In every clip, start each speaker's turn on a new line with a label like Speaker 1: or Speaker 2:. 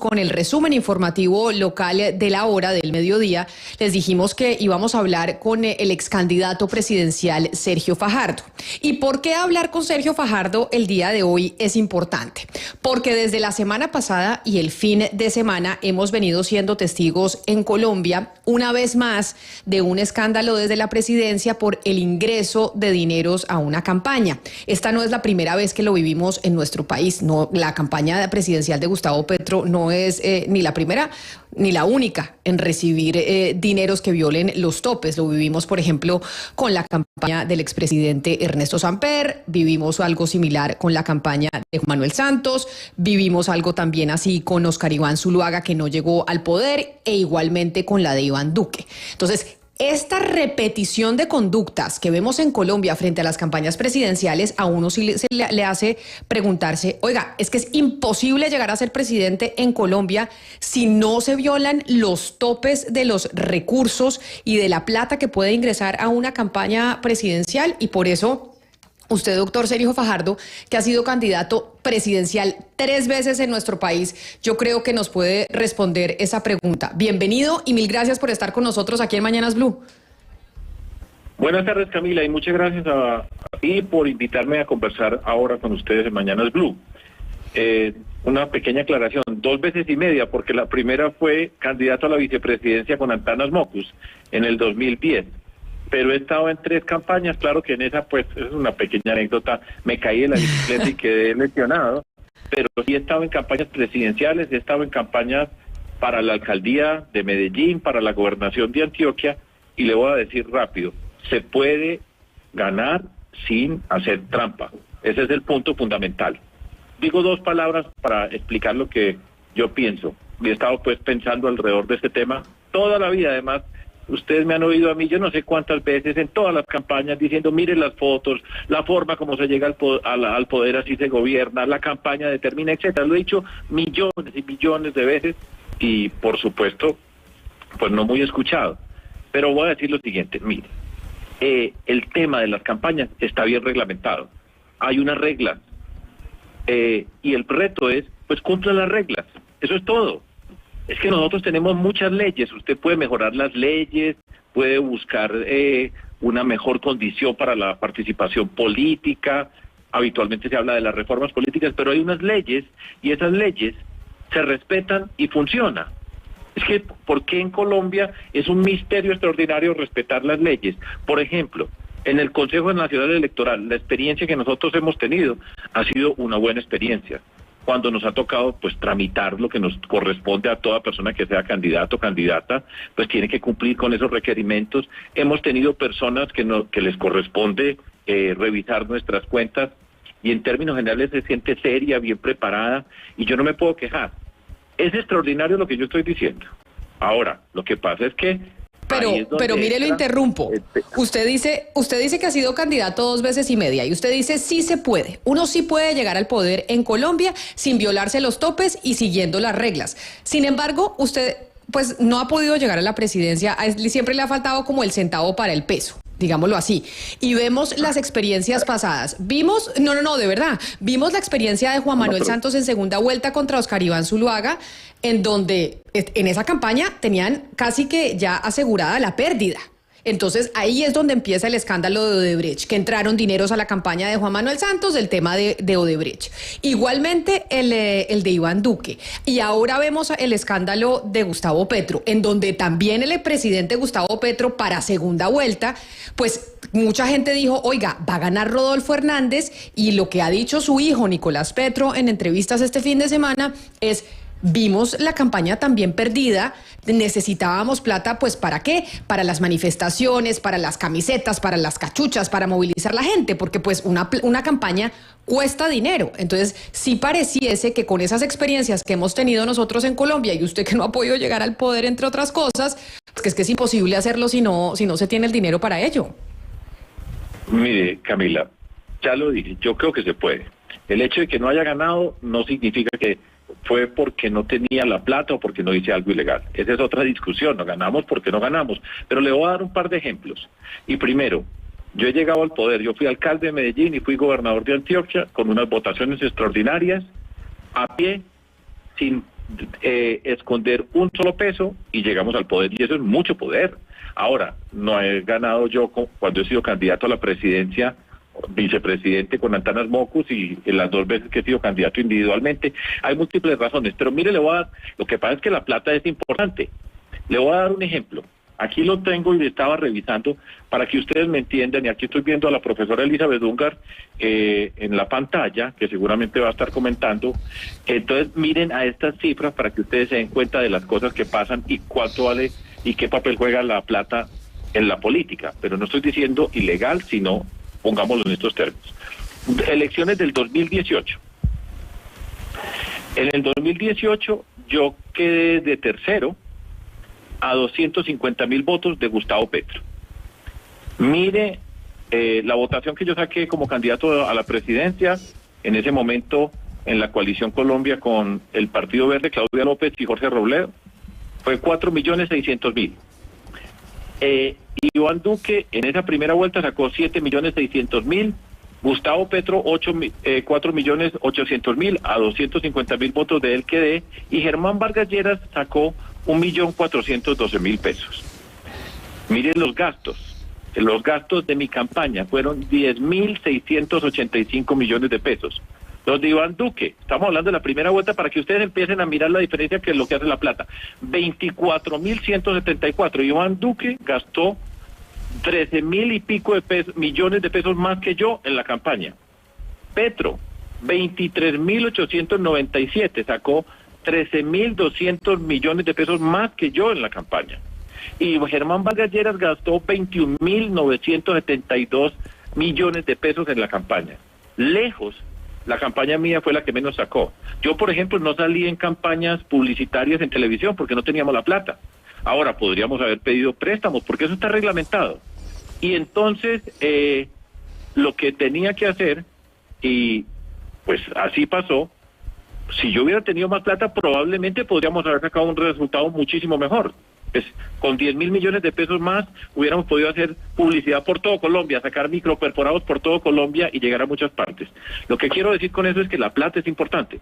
Speaker 1: con el resumen informativo local de la hora del mediodía, les dijimos que íbamos a hablar con el ex candidato presidencial Sergio Fajardo. ¿Y por qué hablar con Sergio Fajardo el día de hoy es importante? Porque desde la semana pasada y el fin de semana hemos venido siendo testigos en Colombia, una vez más, de un escándalo desde la presidencia por el ingreso de dineros a una campaña. Esta no es la primera vez que lo vivimos en nuestro país. No, la campaña presidencial de Gustavo Petro no es ni la primera ni la única en recibir dineros que violen los topes. Lo vivimos, por ejemplo, con la campaña del expresidente Ernesto Samper, vivimos algo similar con la campaña de Juan Manuel Santos, vivimos algo también así con Oscar Iván Zuluaga, que no llegó al poder, e igualmente con la de Iván Duque. Entonces, esta repetición de conductas que vemos en Colombia frente a las campañas presidenciales, a uno sí le hace preguntarse, oiga, es que es imposible llegar a ser presidente en Colombia si no se violan los topes de los recursos y de la plata que puede ingresar a una campaña presidencial. Y por eso usted, doctor Sergio Fajardo, que ha sido candidato presidencial 3 veces en nuestro país, yo creo que nos puede responder esa pregunta. Bienvenido y mil gracias por estar con nosotros aquí en Mañanas Blue.
Speaker 2: Buenas tardes, Camila, y muchas gracias a ti por invitarme a conversar ahora con ustedes en Mañanas Blue. Una pequeña aclaración, 2 veces y media, porque la primera fue candidato a la vicepresidencia con Antanas Mocus en el 2010. Pero he estado en 3 campañas, claro que en esa, pues, es una pequeña anécdota, me caí de la bicicleta y quedé lesionado, pero sí he estado en campañas presidenciales, he estado en campañas para la alcaldía de Medellín, para la gobernación de Antioquia, y le voy a decir rápido, se puede ganar sin hacer trampa, ese es el punto fundamental. Digo 2 palabras para explicar lo que yo pienso, y he estado pues pensando alrededor de este tema toda la vida. Además, ustedes me han oído a mí, yo no sé cuántas veces, en todas las campañas, diciendo, miren las fotos, la forma como se llega al poder, así se gobierna, la campaña determina, etcétera. Lo he dicho millones y millones de veces y, por supuesto, pues no muy escuchado. Pero voy a decir lo siguiente, mire, el tema de las campañas está bien reglamentado. Hay unas reglas y el reto es, pues, cumpla las reglas. Eso es todo. Es que nosotros tenemos muchas leyes, usted puede mejorar las leyes, puede buscar una mejor condición para la participación política, habitualmente se habla de las reformas políticas, pero hay unas leyes y esas leyes se respetan y funcionan. Es que, ¿por qué en Colombia es un misterio extraordinario respetar las leyes? Por ejemplo, en el Consejo Nacional Electoral, la experiencia que nosotros hemos tenido ha sido una buena experiencia. Cuando nos ha tocado pues tramitar lo que nos corresponde a toda persona que sea candidato o candidata, pues tiene que cumplir con esos requerimientos. Hemos tenido personas que les corresponde revisar nuestras cuentas y en términos generales se siente seria, bien preparada y yo no me puedo quejar. Es extraordinario lo que yo estoy diciendo. Ahora, lo que pasa es que
Speaker 1: Pero mire, lo interrumpo. Usted dice que ha sido candidato 2 veces y media y usted dice sí se puede. Uno sí puede llegar al poder en Colombia sin violarse los topes y siguiendo las reglas. Sin embargo, usted pues no ha podido llegar a la presidencia, siempre le ha faltado como el centavo para el peso, digámoslo así. Y vemos las experiencias pasadas. Vimos la experiencia de Juan Manuel Santos en segunda vuelta contra Oscar Iván Zuluaga, en donde en esa campaña tenían casi que ya asegurada la pérdida. Entonces ahí es donde empieza el escándalo de Odebrecht, que entraron dineros a la campaña de Juan Manuel Santos del tema de Odebrecht. Igualmente el de Iván Duque. Y ahora vemos el escándalo de Gustavo Petro, en donde también el presidente Gustavo Petro para segunda vuelta, pues mucha gente dijo, oiga, va a ganar Rodolfo Hernández, y lo que ha dicho su hijo Nicolás Petro en entrevistas este fin de semana es: vimos la campaña también perdida, necesitábamos plata, pues ¿para qué? Para las manifestaciones, para las camisetas, para las cachuchas, para movilizar la gente, porque pues una campaña cuesta dinero. Entonces, sí pareciese que con esas experiencias que hemos tenido nosotros en Colombia, y usted que no ha podido llegar al poder, entre otras cosas, pues que es imposible hacerlo si no se tiene el dinero para ello.
Speaker 2: Mire, Camila, ya lo dije, yo creo que se puede. El hecho de que no haya ganado no significa que fue porque no tenía la plata o porque no hice algo ilegal. Esa es otra discusión, no ganamos porque no ganamos. Pero le voy a dar un par de ejemplos. Y primero, yo he llegado al poder, yo fui alcalde de Medellín y fui gobernador de Antioquia con unas votaciones extraordinarias, a pie, sin esconder un solo peso y llegamos al poder, y eso es mucho poder. Ahora, no he ganado yo cuando he sido candidato a la presidencia, vicepresidente con Antanas Mocus, y en las 2 veces que he sido candidato individualmente. Hay múltiples razones, pero mire, lo que pasa es que la plata es importante. Le voy a dar un ejemplo. Aquí lo tengo y estaba revisando para que ustedes me entiendan, y aquí estoy viendo a la profesora Elizabeth Ungar en la pantalla, que seguramente va a estar comentando. Entonces miren a estas cifras para que ustedes se den cuenta de las cosas que pasan y cuánto vale y qué papel juega la plata en la política. Pero no estoy diciendo ilegal, sino pongámoslo en estos términos. Elecciones del 2018. En el 2018 yo quedé de tercero a 250,000 votos de Gustavo Petro. Mire la votación que yo saqué como candidato a la presidencia, en ese momento en la coalición Colombia con el Partido Verde, Claudia López y Jorge Robledo, fue 4.600.000. Iván Duque en esa primera vuelta sacó 7.600.000, Gustavo Petro 4.800.000, a 250,000 votos de él quedé, y Germán Vargas Lleras sacó 1.412.000 pesos. Miren los gastos de mi campaña fueron 10.685 millones de pesos. Los de Iván Duque, estamos hablando de la primera vuelta para que ustedes empiecen a mirar la diferencia, que es lo que hace la plata, 24.174. Iván Duque gastó 13.000 y pico de millones de pesos más que yo en la campaña. Petro, 23.897, sacó 13.200 millones de pesos más que yo en la campaña. Y Germán Vargas Lleras gastó 21.972 millones de pesos en la campaña. Lejos, la campaña mía fue la que menos sacó. Yo, por ejemplo, no salí en campañas publicitarias en televisión porque no teníamos la plata. Ahora podríamos haber pedido préstamos porque eso está reglamentado. Y entonces lo que tenía que hacer, y pues así pasó, si yo hubiera tenido más plata probablemente podríamos haber sacado un resultado muchísimo mejor. Pues, con 10.000 millones de pesos más hubiéramos podido hacer publicidad por todo Colombia, sacar microperforados por todo Colombia y llegar a muchas partes. Lo que quiero decir con eso es que la plata es importante.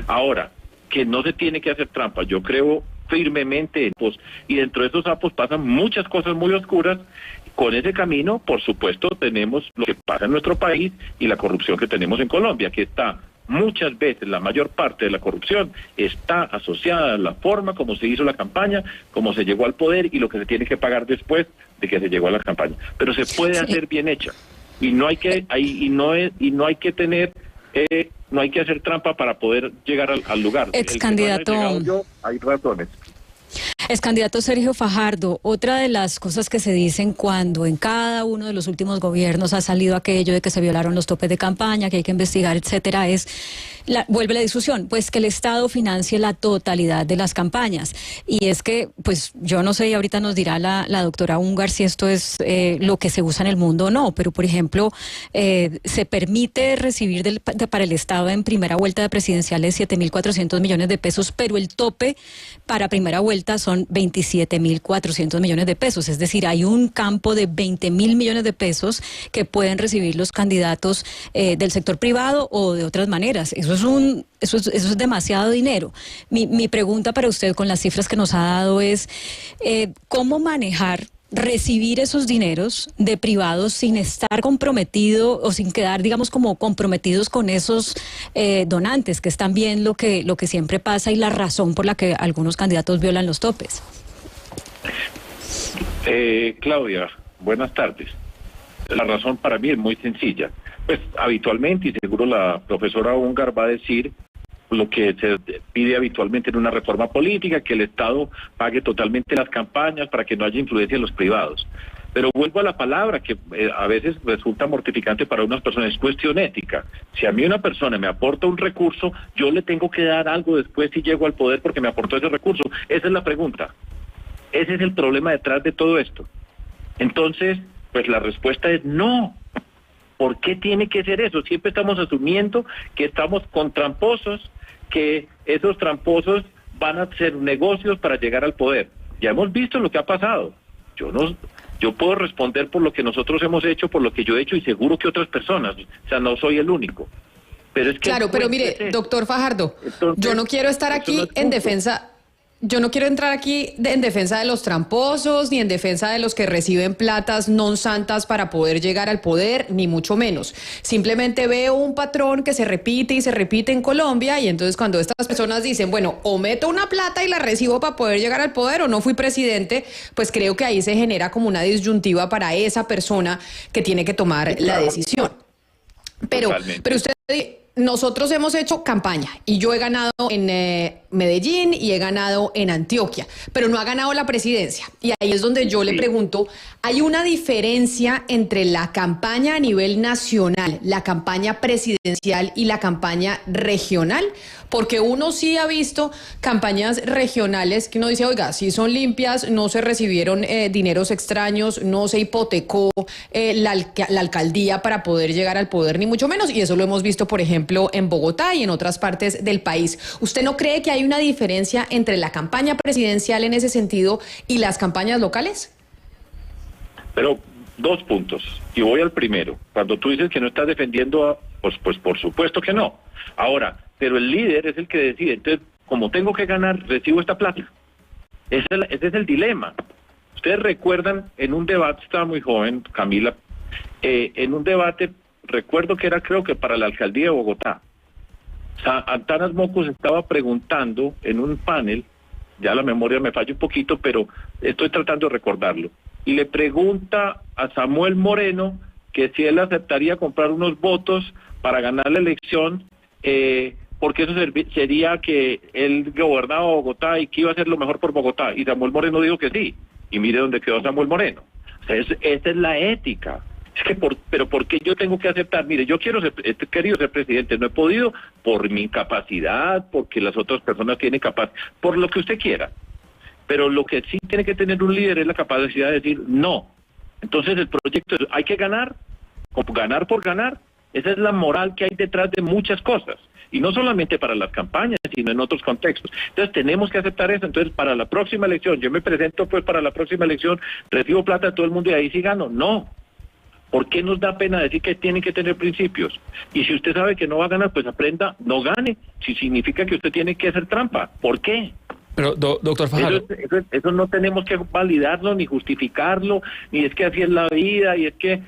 Speaker 2: Ahora, que no se tiene que hacer trampa. Yo creo firmemente en sapos, y dentro de esos sapos pasan muchas cosas muy oscuras. Con ese camino, por supuesto, tenemos lo que pasa en nuestro país y la corrupción que tenemos en Colombia, que está muchas veces, la mayor parte de la corrupción está asociada a la forma como se hizo la campaña, como se llegó al poder y lo que se tiene que pagar después de que se llegó a la campaña. Pero se puede hacer bien hecha, y no hay que no hay que tener no hay que hacer trampa para poder llegar al lugar.
Speaker 3: Ex candidato,
Speaker 2: hay razones.
Speaker 3: Ex candidato Sergio Fajardo, otra de las cosas que se dicen cuando en cada uno de los últimos gobiernos ha salido aquello de que se violaron los topes de campaña, que hay que investigar, etcétera, vuelve la discusión, pues que el Estado financie la totalidad de las campañas. Y es que, pues yo no sé, y ahorita nos dirá la doctora Ungar si esto es lo que se usa en el mundo o no, pero por ejemplo, se permite recibir para el Estado en primera vuelta de presidenciales 7.400 millones de pesos, pero el tope para primera vuelta son 27.400 millones de pesos. Es decir, hay un campo de 20.000 millones de pesos que pueden recibir los candidatos del sector privado o de otras maneras. Eso es demasiado dinero. Mi pregunta para usted, con las cifras que nos ha dado, es ¿cómo recibir esos dineros de privados sin estar comprometido o sin quedar, digamos, como comprometidos con esos donantes, que es también lo que siempre pasa y la razón por la que algunos candidatos violan los topes?
Speaker 2: Claudia, buenas tardes. La razón para mí es muy sencilla. Pues habitualmente, y seguro la profesora Ungar va a decir lo que se pide habitualmente en una reforma política, que el Estado pague totalmente las campañas para que no haya influencia de los privados. Pero vuelvo a la palabra que a veces resulta mortificante para unas personas, es cuestión ética. Si a mí una persona me aporta un recurso, yo le tengo que dar algo después si llego al poder porque me aportó ese recurso. Esa es la pregunta. Ese es el problema detrás de todo esto. Entonces, pues la respuesta es no. ¿Por qué tiene que ser eso? Siempre estamos asumiendo que estamos con tramposos, que esos tramposos van a hacer negocios para llegar al poder. Ya hemos visto lo que ha pasado. Yo puedo responder por lo que nosotros hemos hecho, por lo que yo he hecho, y seguro que otras personas. O sea, no soy el único. Pero es que
Speaker 1: claro, pero mire, doctor Fajardo, entonces, yo no quiero estar aquí en defensa. Yo no quiero entrar aquí en defensa de los tramposos, ni en defensa de los que reciben platas non santas para poder llegar al poder, ni mucho menos. Simplemente veo un patrón que se repite y se repite en Colombia, y entonces cuando estas personas dicen, bueno, o meto una plata y la recibo para poder llegar al poder, o no fui presidente, pues creo que ahí se genera como una disyuntiva para esa persona que tiene que tomar la decisión. Pero usted... Nosotros hemos hecho campaña y yo he ganado en Medellín y he ganado en Antioquia, pero no ha ganado la presidencia. Y ahí es donde yo le pregunto, ¿hay una diferencia entre la campaña a nivel nacional, la campaña presidencial y la campaña regional? Porque uno sí ha visto campañas regionales que uno dice, oiga, sí son limpias, no se recibieron dineros extraños, no se hipotecó la alcaldía para poder llegar al poder, ni mucho menos, y eso lo hemos visto, por ejemplo, en Bogotá y en otras partes del país. ¿Usted no cree que hay una diferencia entre la campaña presidencial en ese sentido y las campañas locales?
Speaker 2: Pero 2 puntos, y voy al primero. Cuando tú dices que no estás defendiendo, pues por supuesto que no. Ahora, pero el líder es el que decide. Entonces, como tengo que ganar, recibo esta plata. Ese es el dilema. Ustedes recuerdan, en un debate, estaba muy joven, Camila, en un debate, recuerdo que era, creo que para la alcaldía de Bogotá, Antanas Mocos estaba preguntando en un panel, ya la memoria me falla un poquito, pero estoy tratando de recordarlo, y le pregunta a Samuel Moreno que si él aceptaría comprar unos votos para ganar la elección, porque eso sería que él gobernaba Bogotá y que iba a hacer lo mejor por Bogotá, y Samuel Moreno dijo que sí, y mire dónde quedó Samuel Moreno. O sea, esa es la ética. Es que, pero ¿por qué yo tengo que aceptar? Mire, yo he querido ser presidente, no he podido por mi incapacidad, porque las otras personas tienen capacidad, por lo que usted quiera. Pero lo que sí tiene que tener un líder es la capacidad de decir no. Entonces el proyecto es, hay que ganar, ganar por ganar. Esa es la moral que hay detrás de muchas cosas. Y no solamente para las campañas, sino en otros contextos. Entonces tenemos que aceptar eso. Entonces para la próxima elección, yo me presento pues para la próxima elección, recibo plata de todo el mundo y ahí sí gano. No. ¿Por qué nos da pena decir que tienen que tener principios? Y si usted sabe que no va a ganar, pues aprenda, no gane. Si significa que usted tiene que hacer trampa. ¿Por qué?
Speaker 4: Pero, doctor Fajardo...
Speaker 2: Eso no tenemos que validarlo, ni justificarlo, ni es que así es la vida, y es que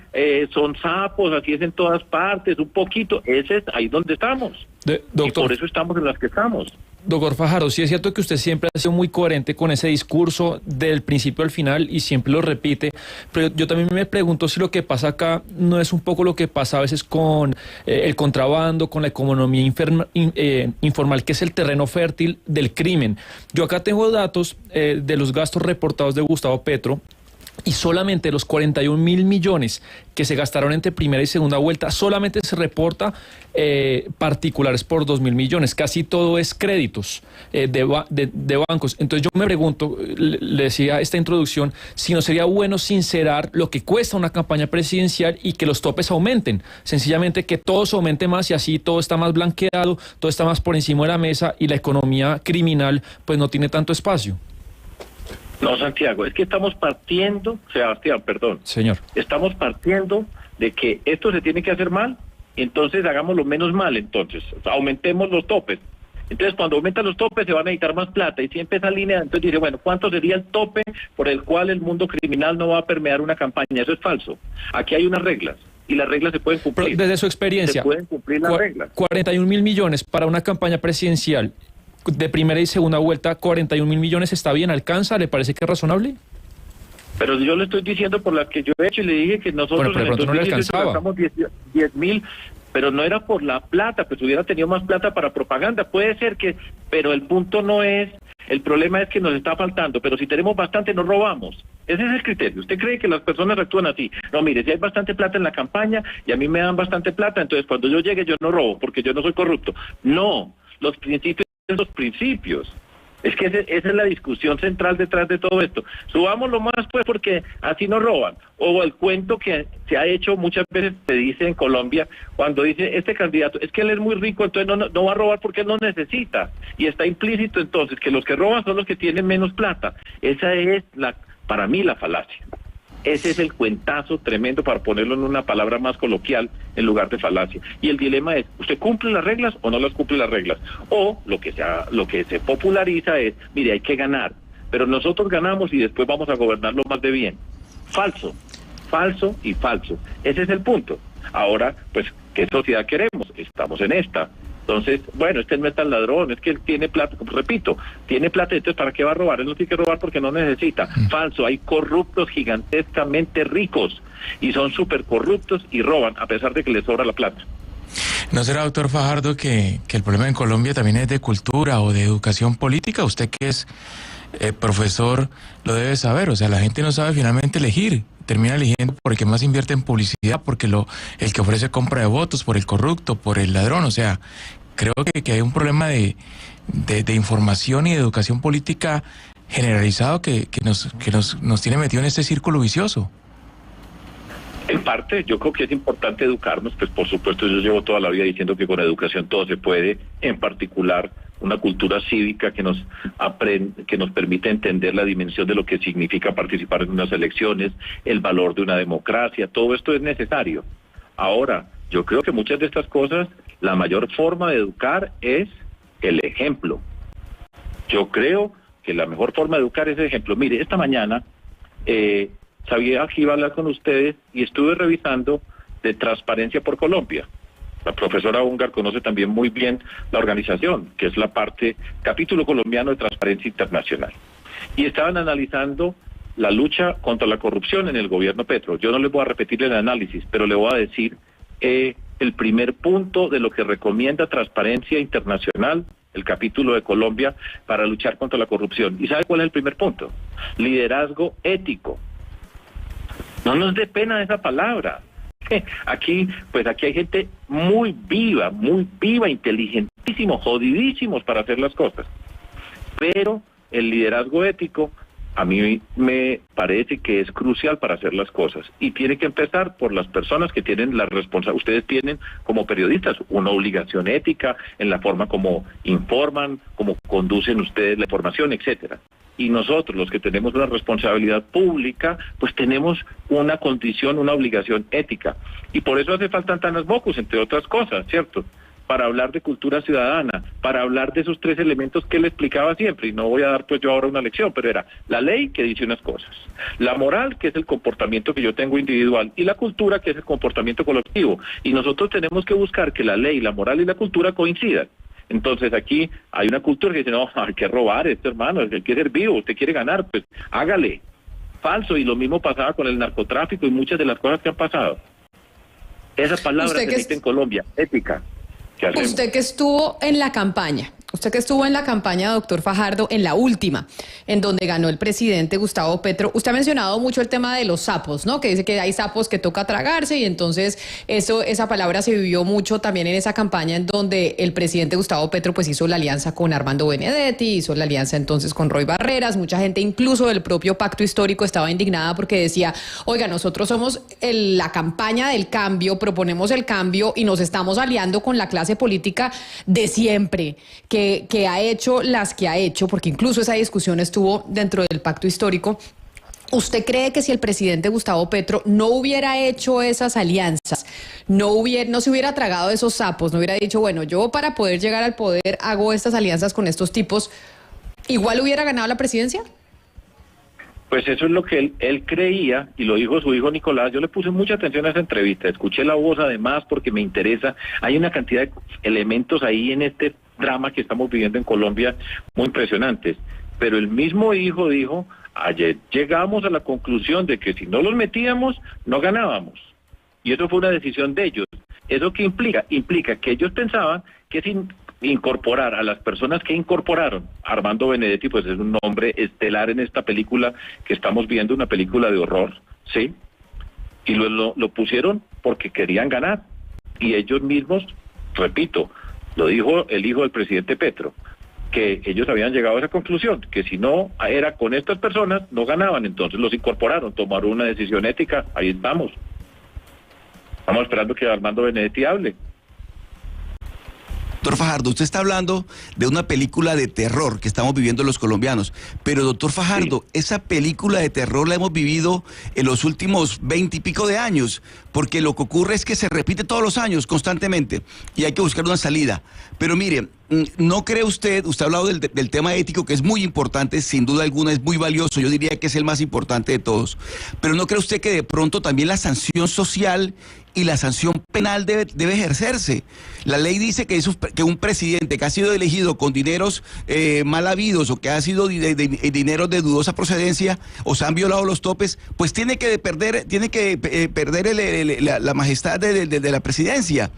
Speaker 2: son sapos, así es en todas partes, un poquito. Ese es ahí donde estamos.
Speaker 4: Doctor,
Speaker 2: y por eso estamos en las que estamos.
Speaker 4: Doctor Fajardo, sí es cierto que usted siempre ha sido muy coherente con ese discurso del principio al final y siempre lo repite, pero yo también me pregunto si lo que pasa acá no es un poco lo que pasa a veces con el contrabando, con la economía informal, que es el terreno fértil del crimen. Yo acá tengo datos de los gastos reportados de Gustavo Petro, y solamente los 41.000 millones que se gastaron entre primera y segunda vuelta, solamente se reporta particulares por 2.000 millones. Casi todo es créditos de bancos. Entonces yo me pregunto, le decía esta introducción, si no sería bueno sincerar lo que cuesta una campaña presidencial y que los topes aumenten. Sencillamente que todo se aumente más y así todo está más blanqueado, todo está más por encima de la mesa y la economía criminal pues no tiene tanto espacio.
Speaker 2: No, Santiago, es que estamos partiendo, Sebastián, perdón.
Speaker 4: Señor.
Speaker 2: Estamos partiendo de que esto se tiene que hacer mal, entonces hagámoslo menos mal, entonces, aumentemos los topes. Entonces, cuando aumentan los topes se van a necesitar más plata, y siempre esa línea, entonces dice, bueno, ¿cuánto sería el tope por el cual el mundo criminal no va a permear una campaña? Eso es falso. Aquí hay unas reglas, y las reglas se pueden cumplir.
Speaker 4: Pero desde su experiencia,
Speaker 2: se pueden cumplir las reglas.
Speaker 4: 41.000 millones para una campaña presidencial de primera y segunda vuelta, 41.000 millones, ¿está bien? ¿Alcanza? ¿Le parece que es razonable?
Speaker 2: Pero yo le estoy diciendo por las que yo he hecho y le dije que nosotros
Speaker 4: pero de pronto no le alcanzaba.
Speaker 2: Gastamos 10.000, pero no era por la plata, pues hubiera tenido más plata para propaganda, puede ser que, pero el punto no es, el problema es que nos está faltando, pero si tenemos bastante nos robamos. Ese es el criterio. ¿Usted cree que las personas actúan así? No, mire, si hay bastante plata en la campaña y a mí me dan bastante plata, entonces cuando yo llegue yo no robo porque yo no soy corrupto. No, los principios son los principios. Es que esa es la discusión central detrás de todo esto. Subámoslo más pues porque así no roban. O el cuento que se ha hecho muchas veces, se dice en Colombia, cuando dice este candidato, es que él es muy rico, entonces no va a robar porque él no necesita. Y está implícito entonces que los que roban son los que tienen menos plata. Esa es para mí la falacia. Ese es el cuentazo tremendo, para ponerlo en una palabra más coloquial en lugar de falacia. Y el dilema es, ¿usted cumple las reglas o no las cumple las reglas? O lo que se populariza es, mire, hay que ganar, pero nosotros ganamos y después vamos a gobernarlo más de bien. Falso, falso y falso. Ese es el punto. Ahora, pues, ¿qué sociedad queremos? Estamos en esta. Entonces, bueno, este no es tan ladrón, es que él tiene plata, repito, tiene plata, entonces ¿para qué va a robar? Él no tiene que robar porque no necesita. Falso, hay corruptos gigantescamente ricos y son súper corruptos y roban a pesar de que les sobra la plata.
Speaker 5: ¿No será, doctor Fajardo, que el problema en Colombia también es de cultura o de educación política? Usted que es profesor lo debe saber, o sea, la gente no sabe finalmente elegir, termina eligiendo por el que más invierte en publicidad, porque el que ofrece compra de votos, por el corrupto, por el ladrón, o sea, creo que hay un problema de información y de educación política generalizado que nos tiene metido en este círculo vicioso.
Speaker 2: En parte, yo creo que es importante educarnos, pues por supuesto yo llevo toda la vida diciendo que con educación todo se puede, en particular una cultura cívica que nos permite entender la dimensión de lo que significa participar en unas elecciones, el valor de una democracia, todo esto es necesario. Ahora, yo creo que muchas de estas cosas, la mayor forma de educar es el ejemplo. Yo creo que la mejor forma de educar es el ejemplo. Mire, esta mañana sabía que iba a hablar con ustedes y estuve revisando de Transparencia por Colombia. La profesora Ungar conoce también muy bien la organización, que es la parte, capítulo colombiano de Transparencia Internacional. Y estaban analizando la lucha contra la corrupción en el gobierno Petro. Yo no les voy a repetir el análisis, pero le voy a decir el primer punto de lo que recomienda Transparencia Internacional, el capítulo de Colombia, para luchar contra la corrupción. ¿Y sabe cuál es el primer punto? Liderazgo ético. No nos dé pena esa palabra. Aquí hay gente muy viva, inteligentísimos, jodidísimos para hacer las cosas. Pero el liderazgo ético a mí me parece que es crucial para hacer las cosas. Y tiene que empezar por las personas que tienen la responsabilidad. Ustedes tienen como periodistas una obligación ética en la forma como informan, como conducen ustedes la información, etcétera. Y nosotros, los que tenemos una responsabilidad pública, pues tenemos una condición, una obligación ética. Y por eso hace falta Antanas Mockus, entre otras cosas, ¿cierto? Para hablar de cultura ciudadana, para hablar de esos tres elementos que él explicaba siempre. Y no voy a dar pues yo ahora una lección, pero era la ley, que dice unas cosas, la moral, que es el comportamiento que yo tengo individual, y la cultura, que es el comportamiento colectivo. Y nosotros tenemos que buscar que la ley, la moral y la cultura coincidan. Entonces aquí hay una cultura que dice, no, hay que robar esto, hermano, él quiere ser vivo, usted quiere ganar, pues hágale. Falso, y lo mismo pasaba con el narcotráfico y muchas de las cosas que han pasado. Esa palabra se dice en Colombia, ética.
Speaker 1: Usted que estuvo en la campaña, doctor Fajardo, en la última, en donde ganó el presidente Gustavo Petro, usted ha mencionado mucho el tema de los sapos, ¿no? Que dice que hay sapos que toca tragarse y entonces esa palabra se vivió mucho también en esa campaña en donde el presidente Gustavo Petro pues hizo la alianza con Armando Benedetti, hizo la alianza entonces con Roy Barreras, mucha gente incluso del propio pacto histórico estaba indignada porque decía, oiga, nosotros somos la campaña del cambio, proponemos el cambio y nos estamos aliando con la clase política de siempre, que ha hecho las que ha hecho, porque incluso esa discusión estuvo dentro del pacto histórico. ¿Usted cree que si el presidente Gustavo Petro no hubiera hecho esas alianzas, no se hubiera tragado esos sapos, no hubiera dicho, bueno, yo para poder llegar al poder hago estas alianzas con estos tipos, igual hubiera ganado la presidencia?
Speaker 2: Pues eso es lo que él creía, y lo dijo su hijo Nicolás. Yo le puse mucha atención a esa entrevista, escuché la voz además porque me interesa. Hay una cantidad de elementos ahí en este drama que estamos viviendo en Colombia muy impresionantes, pero el mismo hijo dijo, ayer llegamos a la conclusión de que si no los metíamos, no ganábamos, y eso fue una decisión de ellos. ¿Eso qué implica? Implica que ellos pensaban que sin incorporar a las personas que incorporaron, Armando Benedetti pues es un nombre estelar en esta película que estamos viendo, una película de horror, ¿sí? Y lo pusieron porque querían ganar, y ellos mismos, repito, lo dijo el hijo del presidente Petro, que ellos habían llegado a esa conclusión, que si no era con estas personas, no ganaban, entonces los incorporaron, tomaron una decisión ética, ahí estamos. Estamos esperando que Armando Benedetti hable.
Speaker 6: Doctor Fajardo, usted está hablando de una película de terror que estamos viviendo los colombianos, pero doctor Fajardo, sí, esa película de terror la hemos vivido en los últimos 20 y pico de años, porque lo que ocurre es que se repite todos los años constantemente y hay que buscar una salida. Pero mire, ¿no cree usted ha hablado del tema ético, que es muy importante, sin duda alguna es muy valioso, yo diría que es el más importante de todos, pero ¿no cree usted que de pronto también la sanción social y la sanción penal debe ejercerse? La ley dice que un presidente que ha sido elegido con dineros mal habidos o que ha sido dinero de dudosa procedencia o se han violado los topes, pues tiene que perder la majestad de la presidencia.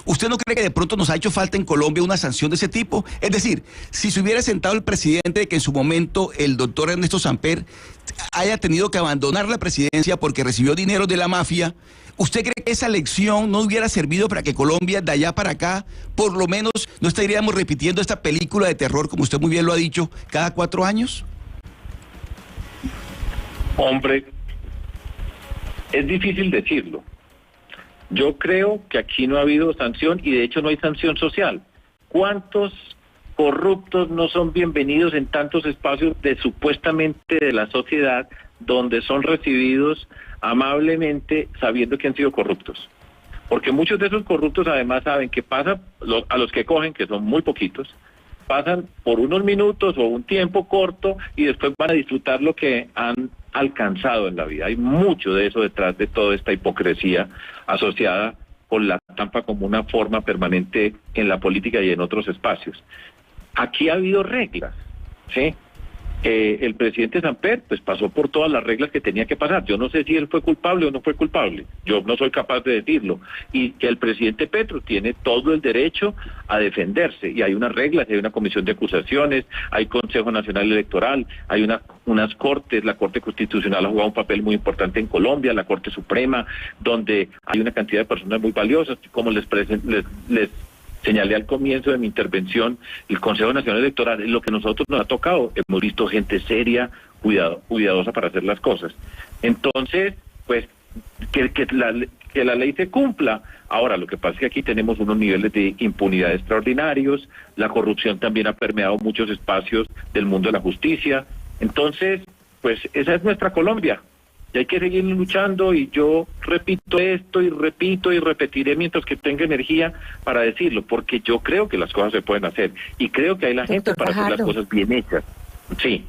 Speaker 6: ¿Usted no cree que de pronto nos ha hecho falta en Colombia una sanción de ese tipo? Es decir, si se hubiera sentado el presidente, que en su momento el doctor Ernesto Samper haya tenido que abandonar la presidencia porque recibió dinero de la mafia, ¿usted cree que esa lección no hubiera servido para que Colombia, de allá para acá, por lo menos no estaríamos repitiendo esta película de terror, como usted muy bien lo ha dicho, cada 4 años?
Speaker 2: Hombre, es difícil decirlo. Yo creo que aquí no ha habido sanción y de hecho no hay sanción social. ¿Cuántos corruptos no son bienvenidos en tantos espacios supuestamente de la sociedad donde son recibidos amablemente sabiendo que han sido corruptos? Porque muchos de esos corruptos además saben que pasa, a los que cogen, que son muy poquitos, pasan por unos minutos o un tiempo corto y después van a disfrutar lo que han alcanzado en la vida. Hay mucho de eso detrás de toda esta hipocresía asociada con la trampa como una forma permanente en la política y en otros espacios. Aquí ha habido reglas, ¿sí? El presidente Samper pues pasó por todas las reglas que tenía que pasar. Yo no sé si él fue culpable o no fue culpable, yo no soy capaz de decirlo, y que el presidente Petro tiene todo el derecho a defenderse, y hay unas reglas, hay una comisión de acusaciones, hay Consejo Nacional Electoral, hay unas cortes, la Corte Constitucional ha jugado un papel muy importante en Colombia, la Corte Suprema, donde hay una cantidad de personas muy valiosas, como les señalé al comienzo de mi intervención, el Consejo Nacional Electoral, en lo que nosotros nos ha tocado, hemos visto gente seria, cuidadosa para hacer las cosas. Entonces, pues, que la ley se cumpla. Ahora, lo que pasa es que aquí tenemos unos niveles de impunidad extraordinarios, la corrupción también ha permeado muchos espacios del mundo de la justicia. Entonces, pues, esa es nuestra Colombia. Y hay que seguir luchando, y yo repito esto y repito y repetiré mientras que tenga energía para decirlo, porque yo creo que las cosas se pueden hacer y creo que hay la gente para hacer las cosas bien hechas. Sí.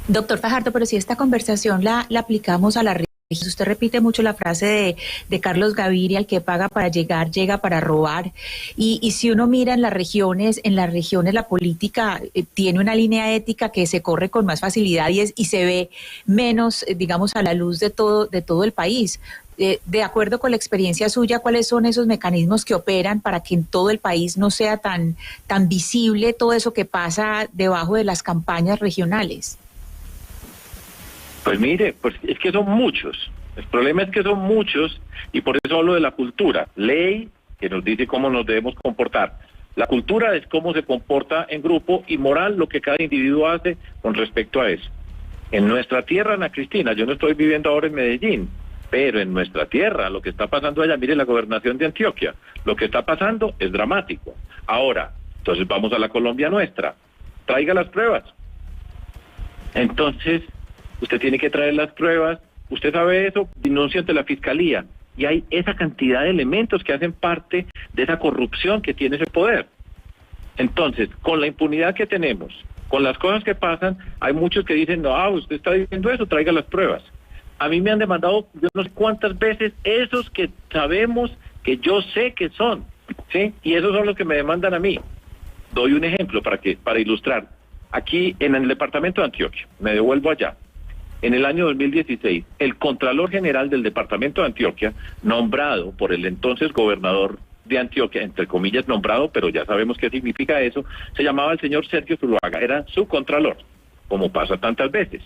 Speaker 7: Doctor Fajardo, pero si esta conversación la aplicamos a la región, usted repite mucho la frase de Carlos Gaviria, el que paga para llegar, llega para robar, y si uno mira en las regiones la política tiene una línea ética que se corre con más facilidad y se ve menos, digamos, a la luz de todo el país. De acuerdo con la experiencia suya, ¿cuáles son esos mecanismos que operan para que en todo el país no sea tan visible todo eso que pasa debajo de las campañas regionales?
Speaker 2: Pues mire, pues es que son muchos. El problema es que son muchos y por eso hablo de la cultura. Ley que nos dice cómo nos debemos comportar. La cultura es cómo se comporta en grupo, y moral lo que cada individuo hace con respecto a eso. En nuestra tierra, Ana Cristina, yo no estoy viviendo ahora en Medellín, pero en nuestra tierra, lo que está pasando allá, mire la gobernación de Antioquia, lo que está pasando es dramático. Ahora, entonces vamos a la Colombia nuestra, traiga las pruebas. Entonces, usted tiene que traer las pruebas, usted sabe eso, denuncia ante la fiscalía, y hay esa cantidad de elementos que hacen parte de esa corrupción que tiene ese poder. Entonces, con la impunidad que tenemos, con las cosas que pasan, hay muchos que dicen, no, usted está diciendo eso, traiga las pruebas. A mí me han demandado yo no sé cuántas veces esos que sabemos, que yo sé que son, ¿sí? Y esos son los que me demandan a mí. Doy un ejemplo para ilustrar. Aquí en el departamento de Antioquia, me devuelvo allá. En el año 2016, el Contralor General del departamento de Antioquia, nombrado por el entonces gobernador de Antioquia, entre comillas nombrado, pero ya sabemos qué significa eso, se llamaba el señor Sergio Zuluaga, era su Contralor, como pasa tantas veces.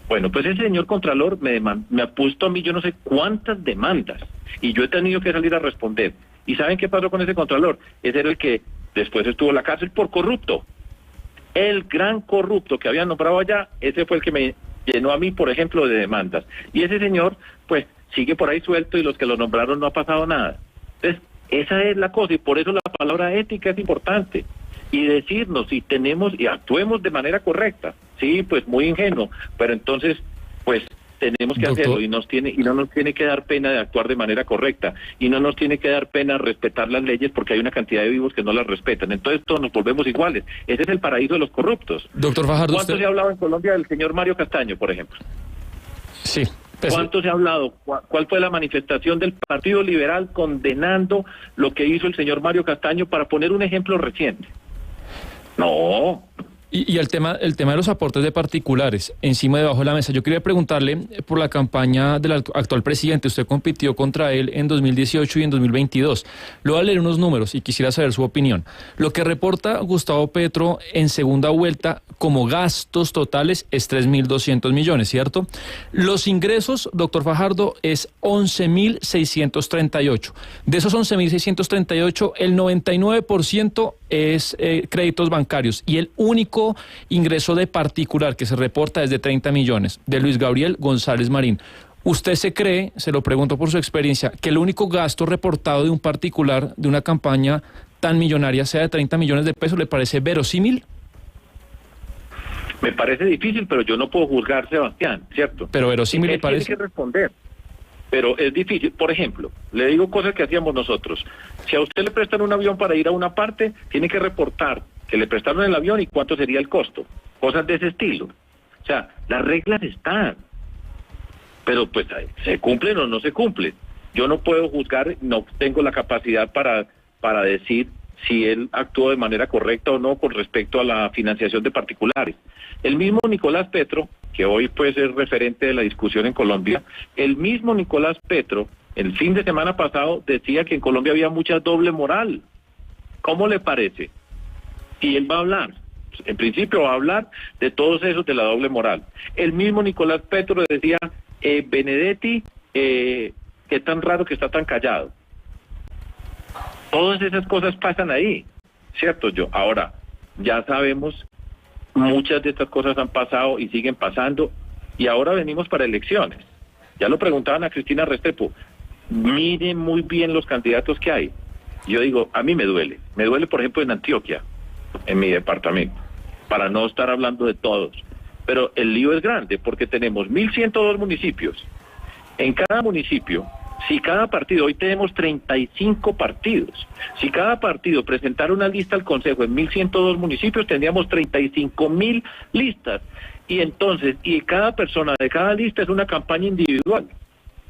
Speaker 2: Bueno, pues ese señor Contralor me ha puesto a mí yo no sé cuántas demandas, y yo he tenido que salir a responder. ¿Y saben qué pasó con ese Contralor? Ese era el que después estuvo en la cárcel por corrupto. El gran corrupto que habían nombrado allá, ese fue el que me llenó a mí, por ejemplo, de demandas. Y ese señor, pues, sigue por ahí suelto, y los que lo nombraron no ha pasado nada. Entonces, Esa es la cosa, y por eso la palabra ética es importante. Y decirnos si tenemos, y actuemos de manera correcta. Sí, pues muy ingenuo, pero entonces, pues tenemos que hacerlo, y no nos tiene que dar pena de actuar de manera correcta, y no nos tiene que dar pena respetar las leyes, porque hay una cantidad de vivos que no las respetan. Entonces todos nos volvemos iguales. Ese es el paraíso de los corruptos.
Speaker 4: Doctor Fajardo,
Speaker 2: ¿cuánto se ha hablado en Colombia del señor Mario Castaño, por ejemplo?
Speaker 4: Sí.
Speaker 2: ¿Cuánto se ha hablado? ¿Cuál fue la manifestación del Partido Liberal condenando lo que hizo el señor Mario Castaño, para poner un ejemplo reciente? No.
Speaker 4: Y el tema de los aportes de particulares, encima y debajo de la mesa. Yo quería preguntarle por la campaña del actual presidente. Usted compitió contra él en 2018 y en 2022. Le voy a leer unos números y quisiera saber su opinión. Lo que reporta Gustavo Petro en segunda vuelta como gastos totales es 3.200 millones, ¿cierto? Los ingresos, doctor Fajardo, es 11.638. De esos 11.638, el 99% es créditos bancarios, y el único ingreso de particular que se reporta es de 30 millones, de Luis Gabriel González Marín. ¿Usted se cree, se lo pregunto por su experiencia, que el único gasto reportado de un particular de una campaña tan millonaria sea de 30 millones de pesos? ¿Le parece verosímil?
Speaker 2: Me parece difícil, pero yo no puedo juzgar, Sebastián, ¿cierto?
Speaker 4: Pero verosímil le parece.
Speaker 2: Tiene que responder. Pero es difícil. Por ejemplo, le digo cosas que hacíamos nosotros. Si a usted le prestan un avión para ir a una parte, tiene que reportar que le prestaron el avión y cuánto sería el costo. Cosas de ese estilo. O sea, las reglas están. Pero pues se cumplen o no se cumplen. Yo no puedo juzgar, no tengo la capacidad para decir si él actuó de manera correcta o no con respecto a la financiación de particulares. El mismo Nicolás Petro, que hoy pues es referente de la discusión en Colombia, el mismo Nicolás Petro, el fin de semana pasado, decía que en Colombia había mucha doble moral. ¿Cómo le parece? Y él va a hablar, en principio va a hablar de todos esos de la doble moral. El mismo Nicolás Petro decía, Benedetti, qué tan raro que está tan callado. Todas esas cosas pasan ahí, ¿cierto? Ahora, ya sabemos, muchas de estas cosas han pasado y siguen pasando, y ahora venimos para elecciones. Ya lo preguntaban a Cristina Restrepo, miren muy bien los candidatos que hay. Yo digo, a mí me duele, por ejemplo en Antioquia, en mi departamento, para no estar hablando de todos, pero el lío es grande porque tenemos 1.102 municipios. En cada municipio, si cada partido, hoy tenemos 35 partidos, si cada partido presentara una lista al Consejo en 1.102 municipios, tendríamos 35.000 listas, y entonces, cada persona de cada lista es una campaña individual,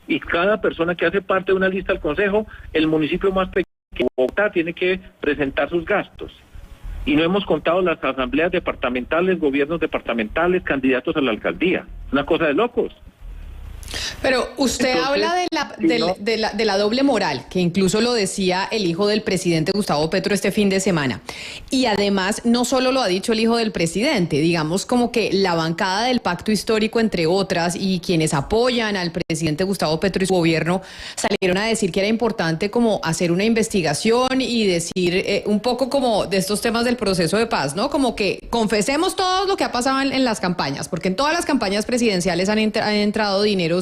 Speaker 2: y cada persona que hace parte de una lista al Consejo, el municipio más pequeño, Bogotá, tiene que presentar sus gastos. Y no hemos contado las asambleas departamentales, gobiernos departamentales, candidatos a la alcaldía. Una cosa de locos.
Speaker 1: Pero usted habla de la doble moral, que incluso lo decía el hijo del presidente Gustavo Petro este fin de semana. Y además, no solo lo ha dicho el hijo del presidente, digamos como que la bancada del Pacto Histórico, entre otras, y quienes apoyan al presidente Gustavo Petro y su gobierno, salieron a decir que era importante como hacer una investigación y decir un poco como de estos temas del proceso de paz, ¿no? Como que confesemos todo lo que ha pasado en las campañas, porque en todas las campañas presidenciales han entrado dineros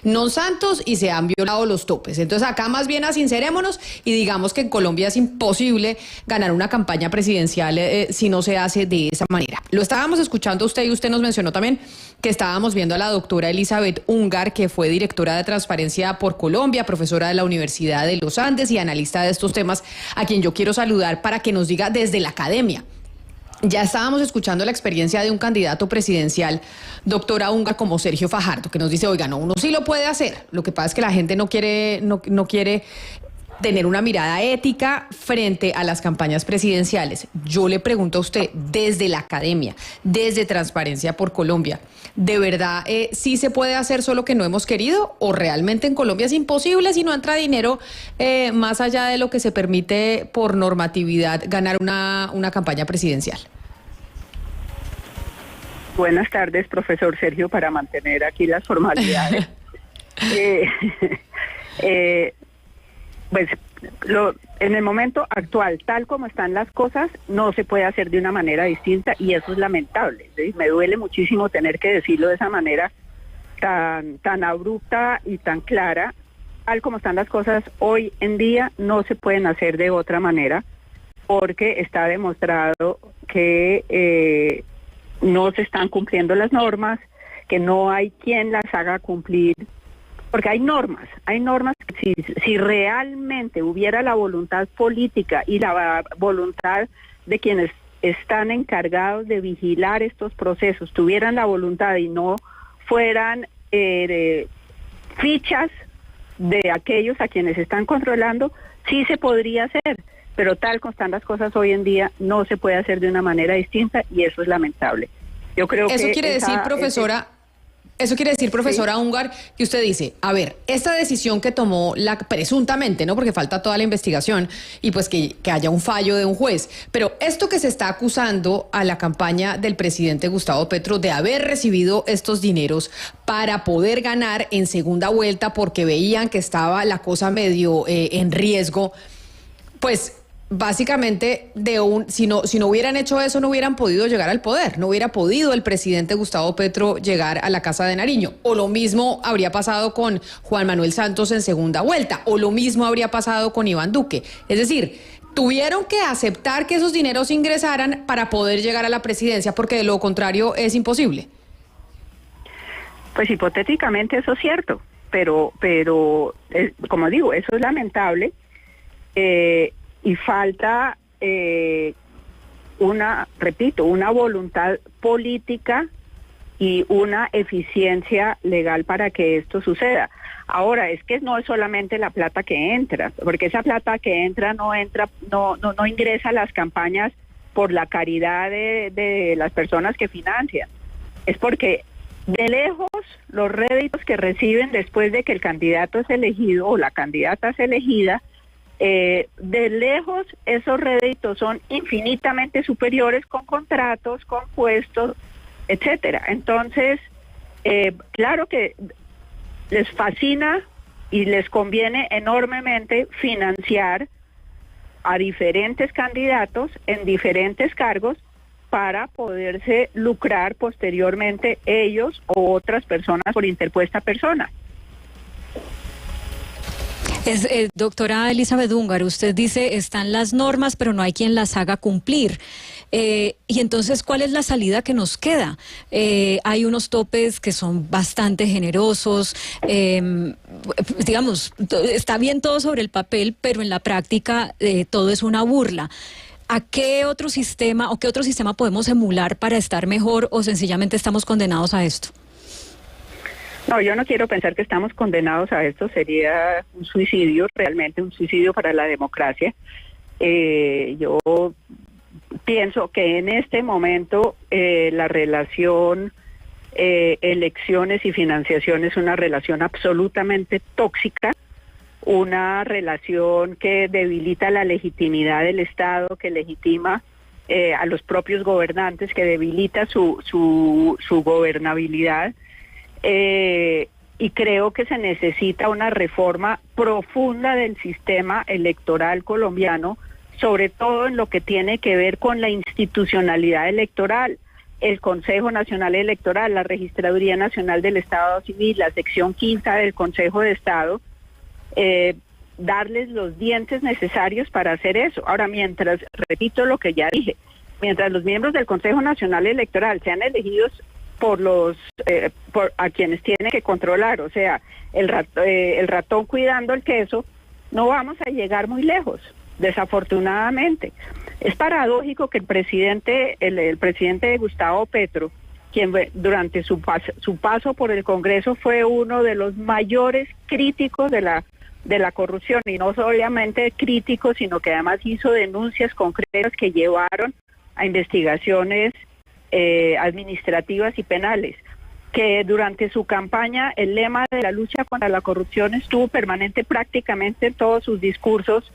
Speaker 1: no santos y se han violado los topes. Entonces acá más bien asincerémonos y digamos que en Colombia es imposible ganar una campaña presidencial si no se hace de esa manera. Lo estábamos escuchando usted y usted nos mencionó también que estábamos viendo a la doctora Elizabeth Ungar, que fue directora de Transparencia por Colombia, profesora de la Universidad de los Andes y analista de estos temas, a quien yo quiero saludar para que nos diga desde la academia. Ya estábamos escuchando la experiencia de un candidato presidencial, doctora Ungar, como Sergio Fajardo, que nos dice, oiga, no, uno sí lo puede hacer. Lo que pasa es que la gente no quiere tener una mirada ética frente a las campañas presidenciales. Yo le pregunto a usted, desde la academia, desde Transparencia por Colombia, ¿de verdad sí se puede hacer solo que no hemos querido? ¿O realmente en Colombia es imposible si no entra dinero más allá de lo que se permite por normatividad ganar una campaña presidencial?
Speaker 8: Buenas tardes, profesor Sergio, para mantener aquí las formalidades. Pues en el momento actual, tal como están las cosas, no se puede hacer de una manera distinta y eso es lamentable. Me duele muchísimo tener que decirlo de esa manera tan abrupta y tan clara, tal como están las cosas hoy en día, no se pueden hacer de otra manera, porque está demostrado que no se están cumpliendo las normas, que no hay quien las haga cumplir, porque hay normas que si realmente hubiera la voluntad política y la voluntad de quienes están encargados de vigilar estos procesos, tuvieran la voluntad y no fueran fichas de aquellos a quienes están controlando, sí se podría hacer, pero tal como están las cosas hoy en día, no se puede hacer de una manera distinta y eso es lamentable. Yo creo
Speaker 1: eso
Speaker 8: que
Speaker 1: quiere decir, profesora, eso quiere decir, profesora Ungar, que usted dice, a ver, esta decisión que tomó presuntamente, ¿no? Porque falta toda la investigación y pues que haya un fallo de un juez, pero esto que se está acusando a la campaña del presidente Gustavo Petro de haber recibido estos dineros para poder ganar en segunda vuelta porque veían que estaba la cosa medio en riesgo, pues básicamente si no hubieran hecho eso, no hubieran podido llegar al poder, no hubiera podido el presidente Gustavo Petro llegar a la Casa de Nariño, o lo mismo habría pasado con Juan Manuel Santos en segunda vuelta, o lo mismo habría pasado con Iván Duque. Es decir, tuvieron que aceptar que esos dineros ingresaran para poder llegar a la presidencia, porque de lo contrario es imposible.
Speaker 8: Pues hipotéticamente eso es cierto, pero como digo, eso es lamentable. Y falta una voluntad política y una eficiencia legal para que esto suceda. Ahora, es que no es solamente la plata que entra, porque esa plata que entra no ingresa a las campañas por la caridad de las personas que financian. Es porque de lejos los réditos que reciben después de que el candidato es elegido o la candidata es elegida, de lejos esos réditos son infinitamente superiores con contratos, con puestos, etcétera. Entonces, claro que les fascina y les conviene enormemente financiar a diferentes candidatos en diferentes cargos para poderse lucrar posteriormente ellos o otras personas por interpuesta persona.
Speaker 3: Doctora Elizabeth Ungar, usted dice están las normas pero no hay quien las haga cumplir. Y entonces, ¿cuál es la salida que nos queda? Hay unos topes que son bastante generosos, digamos, está bien todo sobre el papel, pero en la práctica todo es una burla. ¿A qué otro sistema o qué otro sistema podemos emular para estar mejor o sencillamente estamos condenados a esto?
Speaker 8: No, yo no quiero pensar que estamos condenados a esto, sería un suicidio, realmente un suicidio para la democracia. Yo pienso que en este momento la relación elecciones y financiación es una relación absolutamente tóxica, una relación que debilita la legitimidad del Estado, que legitima a los propios gobernantes, que debilita su gobernabilidad. Y creo que se necesita una reforma profunda del sistema electoral colombiano, sobre todo en lo que tiene que ver con la institucionalidad electoral, el Consejo Nacional Electoral, la Registraduría Nacional del Estado Civil, la sección 5 del Consejo de Estado, darles los dientes necesarios para hacer eso. Ahora, repito lo que ya dije, mientras los miembros del Consejo Nacional Electoral sean elegidos por a quienes tienen que controlar, o sea, el ratón cuidando el queso, no vamos a llegar muy lejos, desafortunadamente. Es paradójico que el presidente Gustavo Petro, quien durante su paso por el Congreso fue uno de los mayores críticos de la corrupción, y no solamente críticos, sino que además hizo denuncias concretas que llevaron a investigaciones administrativas y penales, que durante su campaña el lema de la lucha contra la corrupción estuvo permanente prácticamente en todos sus discursos,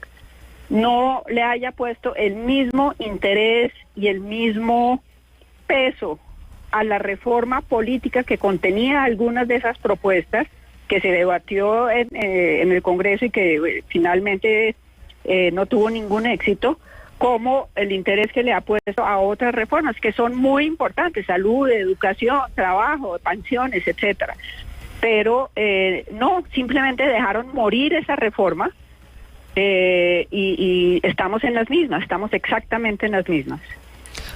Speaker 8: no le haya puesto el mismo interés y el mismo peso a la reforma política que contenía algunas de esas propuestas que se debatió en el Congreso y que finalmente no tuvo ningún éxito, como el interés que le ha puesto a otras reformas que son muy importantes: salud, educación, trabajo, pensiones, etcétera. pero no, simplemente dejaron morir esa reforma y estamos en las mismas, estamos exactamente en las mismas.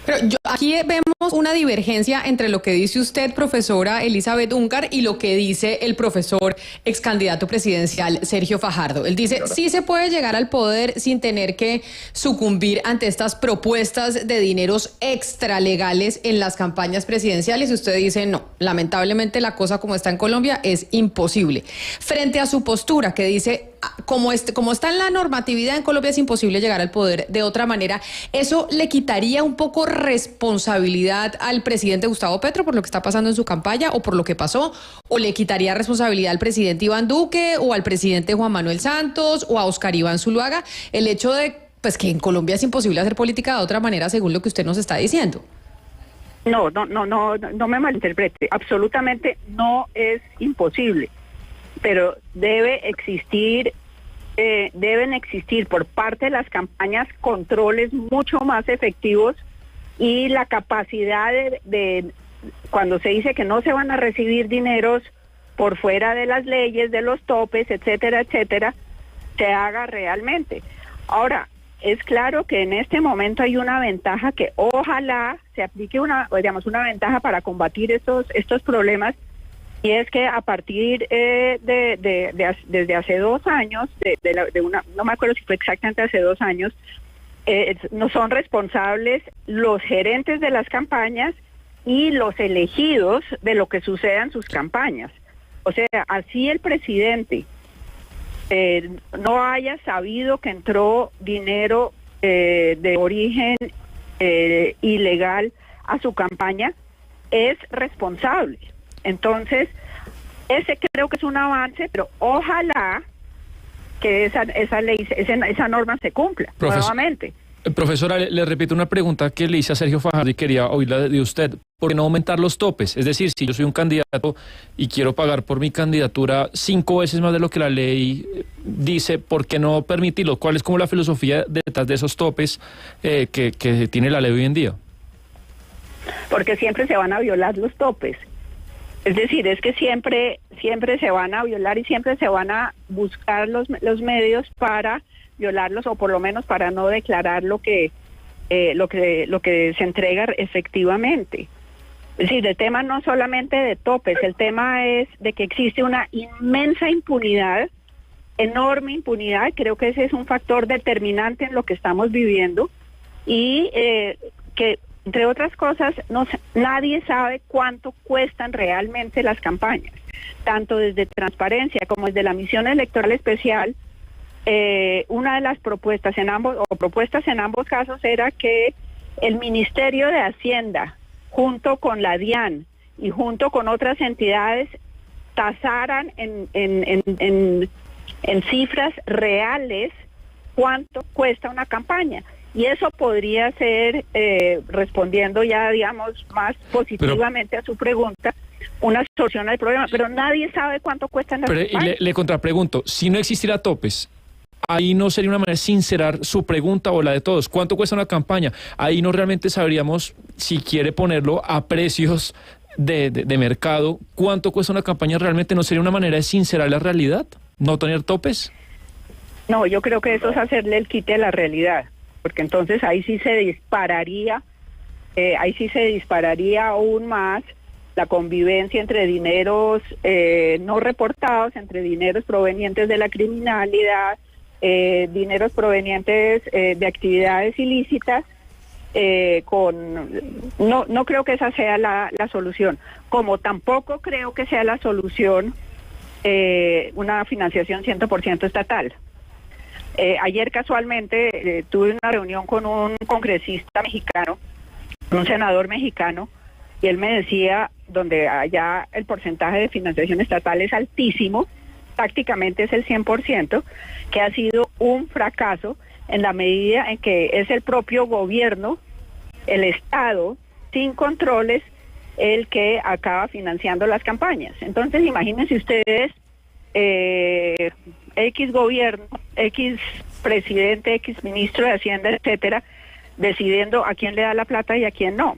Speaker 1: Pero aquí vemos una divergencia entre lo que dice usted, profesora Elizabeth Ungar, y lo que dice el profesor ex candidato presidencial Sergio Fajardo. Él dice, sí se puede llegar al poder sin tener que sucumbir ante estas propuestas de dineros extralegales en las campañas presidenciales. Y usted dice, no, lamentablemente la cosa como está en Colombia es imposible. Frente a su postura que dice, como está en la normatividad en Colombia es imposible llegar al poder de otra manera, ¿eso le quitaría un poco responsabilidad al presidente Gustavo Petro por lo que está pasando en su campaña o por lo que pasó? ¿O le quitaría responsabilidad al presidente Iván Duque o al presidente Juan Manuel Santos o a Oscar Iván Zuluaga el hecho de pues que en Colombia es imposible hacer política de otra manera según lo que usted nos está diciendo?
Speaker 8: No me malinterprete, absolutamente no es imposible, pero deben existir por parte de las campañas controles mucho más efectivos y la capacidad de cuando se dice que no se van a recibir dineros por fuera de las leyes, de los topes, etcétera, se haga realmente. Ahora, es claro que en este momento hay una ventaja que ojalá se aplique una ventaja para combatir estos problemas, y es que a partir desde hace 2 años, no me acuerdo si fue exactamente hace 2 años, no son responsables los gerentes de las campañas y los elegidos de lo que suceda en sus campañas. O sea, así el presidente no haya sabido que entró dinero de origen ilegal a su campaña, es responsable. Entonces, ese creo que es un avance, pero ojalá que esa ley, esa norma se cumpla nuevamente.
Speaker 4: Profesora, le repito una pregunta que le hice a Sergio Fajardo y quería oírla de usted. ¿Por qué no aumentar los topes? Es decir, si yo soy un candidato y quiero pagar por mi candidatura 5 veces más de lo que la ley dice, ¿por qué no permitirlo? ¿Cuál es como la filosofía detrás de esos topes que tiene la ley hoy en día?
Speaker 8: Porque siempre se van a violar los topes. Es decir, es que siempre se van a violar y siempre se van a buscar los medios para violarlos, o por lo menos para no declarar lo que se entrega efectivamente. Es decir, el tema no solamente de topes, el tema es de que existe una inmensa impunidad, enorme impunidad. Creo que ese es un factor determinante en lo que estamos viviendo y que, entre otras cosas, nadie sabe cuánto cuestan realmente las campañas, tanto desde transparencia como desde la misión electoral especial. Una de las propuestas en ambos casos era que el Ministerio de Hacienda, junto con la DIAN y junto con otras entidades, tasaran en cifras reales cuánto cuesta una campaña. Y eso podría ser, respondiendo ya, digamos, más positivamente a su pregunta, una solución al problema. Pero nadie sabe cuánto cuestan las campañas.
Speaker 4: Y le contrapregunto, si no existiera topes, ahí no sería una manera de sincerar su pregunta o la de todos. ¿Cuánto cuesta una campaña? Ahí no realmente sabríamos, si quiere ponerlo a precios de mercado, cuánto cuesta una campaña realmente. ¿No sería una manera de sincerar la realidad? ¿No tener topes?
Speaker 8: No, yo creo que eso es hacerle el quite a la realidad, porque entonces ahí sí se dispararía aún más la convivencia entre dineros no reportados, entre dineros provenientes de la criminalidad, dineros provenientes de actividades ilícitas. No creo que esa sea la solución, como tampoco creo que sea la solución una financiación 100% estatal. Ayer casualmente tuve una reunión con un congresista mexicano, un senador mexicano, y él me decía, donde allá el porcentaje de financiación estatal es altísimo, prácticamente es el 100%, que ha sido un fracaso en la medida en que es el propio gobierno, el Estado, sin controles, el que acaba financiando las campañas. Entonces, imagínense ustedes, X gobierno, X presidente, X ministro de Hacienda, etcétera, decidiendo a quién le da la plata y a quién no.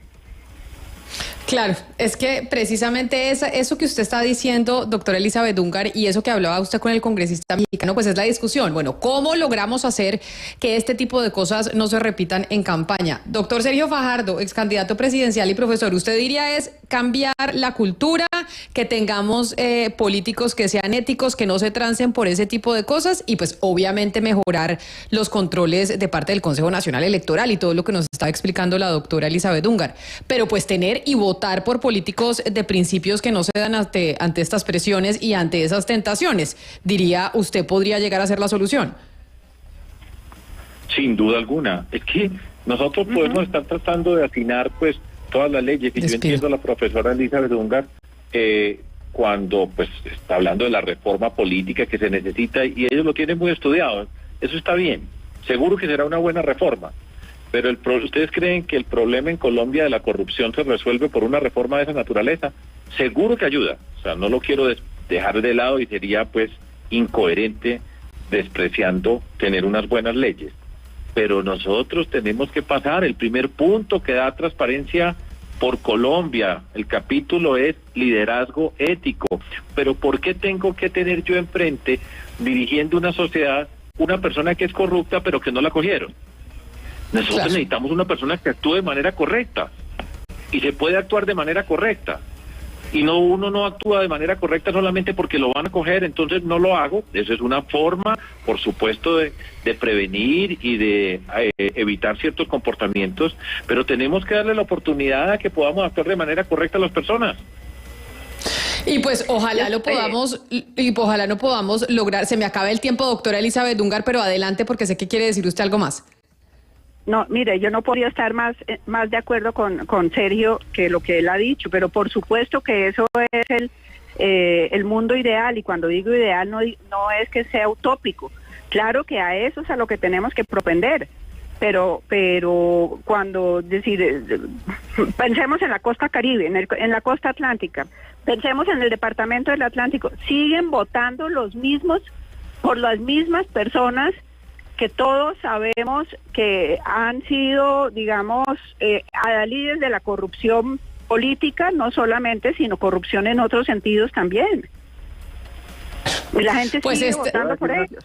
Speaker 1: Claro, es que precisamente eso que usted está diciendo, doctora Elizabeth Ungar, y eso que hablaba usted con el congresista mexicano, pues es la discusión. Bueno, ¿cómo logramos hacer que este tipo de cosas no se repitan en campaña? Doctor Sergio Fajardo, ex candidato presidencial y profesor, ¿usted diría es cambiar la cultura, que tengamos políticos que sean éticos, que no se trancen por ese tipo de cosas y pues obviamente mejorar los controles de parte del Consejo Nacional Electoral y todo lo que nos estaba explicando la doctora Elizabeth Ungar? Pero pues tener y votar por políticos de principios que no se dan ante estas presiones y ante esas tentaciones, diría usted, podría llegar a ser la solución.
Speaker 2: Sin duda alguna. Es que nosotros podemos estar tratando de afinar pues todas las leyes, y yo entiendo a la profesora Elizabeth Ungar cuando pues está hablando de la reforma política que se necesita, y ellos lo tienen muy estudiado. Eso está bien, seguro que será una buena reforma. Pero ¿ustedes creen que el problema en Colombia de la corrupción se resuelve por una reforma de esa naturaleza? Seguro que ayuda. O sea, no lo quiero dejar de lado y sería pues incoherente despreciando tener unas buenas leyes. Pero nosotros tenemos que pasar el primer punto que da transparencia por Colombia. El capítulo es liderazgo ético. Pero ¿por qué tengo que tener yo enfrente, dirigiendo una sociedad, una persona que es corrupta pero que no la cogieron? Nosotros necesitamos una persona que actúe de manera correcta, y se puede actuar de manera correcta, y uno no actúa de manera correcta solamente porque lo van a coger, entonces no lo hago. Eso es una forma, por supuesto, de prevenir y de evitar ciertos comportamientos, pero tenemos que darle la oportunidad a que podamos actuar de manera correcta a las personas.
Speaker 1: Y pues ojalá lo podamos, y ojalá no podamos lograr. Se me acaba el tiempo, doctora Elizabeth Ungar, pero adelante, porque sé que quiere decir usted algo más.
Speaker 8: No, mire, yo no podría estar más de acuerdo con Sergio que lo que él ha dicho, pero por supuesto que eso es el mundo ideal, y cuando digo ideal no es que sea utópico. Claro que a eso es a lo que tenemos que propender, pero cuando pensemos en la costa Caribe, en la costa atlántica, pensemos en el departamento del Atlántico, siguen votando los mismos por las mismas personas que todos sabemos que han sido, digamos, adalides de la corrupción política, no solamente, sino corrupción en otros sentidos también. Y la gente sigue votando por ellos.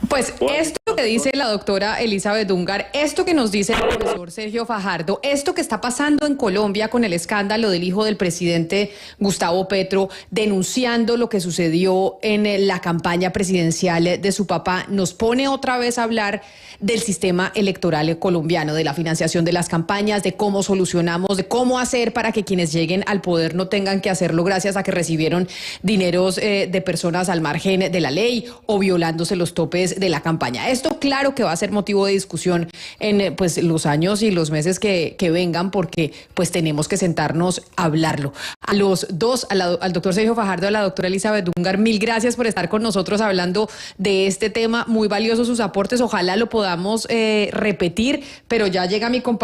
Speaker 1: Pues esto que dice la doctora Elizabeth Ungar, esto que nos dice el profesor Sergio Fajardo, esto que está pasando en Colombia con el escándalo del hijo del presidente Gustavo Petro, denunciando lo que sucedió en la campaña presidencial de su papá, nos pone otra vez a hablar del sistema electoral colombiano, de la financiación de las campañas, de cómo solucionamos, de cómo hacer para que quienes lleguen al poder no tengan que hacerlo gracias a que recibieron dineros de personas al margen de la ley o violándose los topes de la campaña. Esto claro que va a ser motivo de discusión en pues los años y los meses que vengan, porque pues tenemos que sentarnos a hablarlo. A los dos, al doctor Sergio Fajardo y a la doctora Elizabeth Ungar, mil gracias por estar con nosotros hablando de este tema, muy valiosos sus aportes, ojalá lo podamos repetir, pero ya llega mi compañero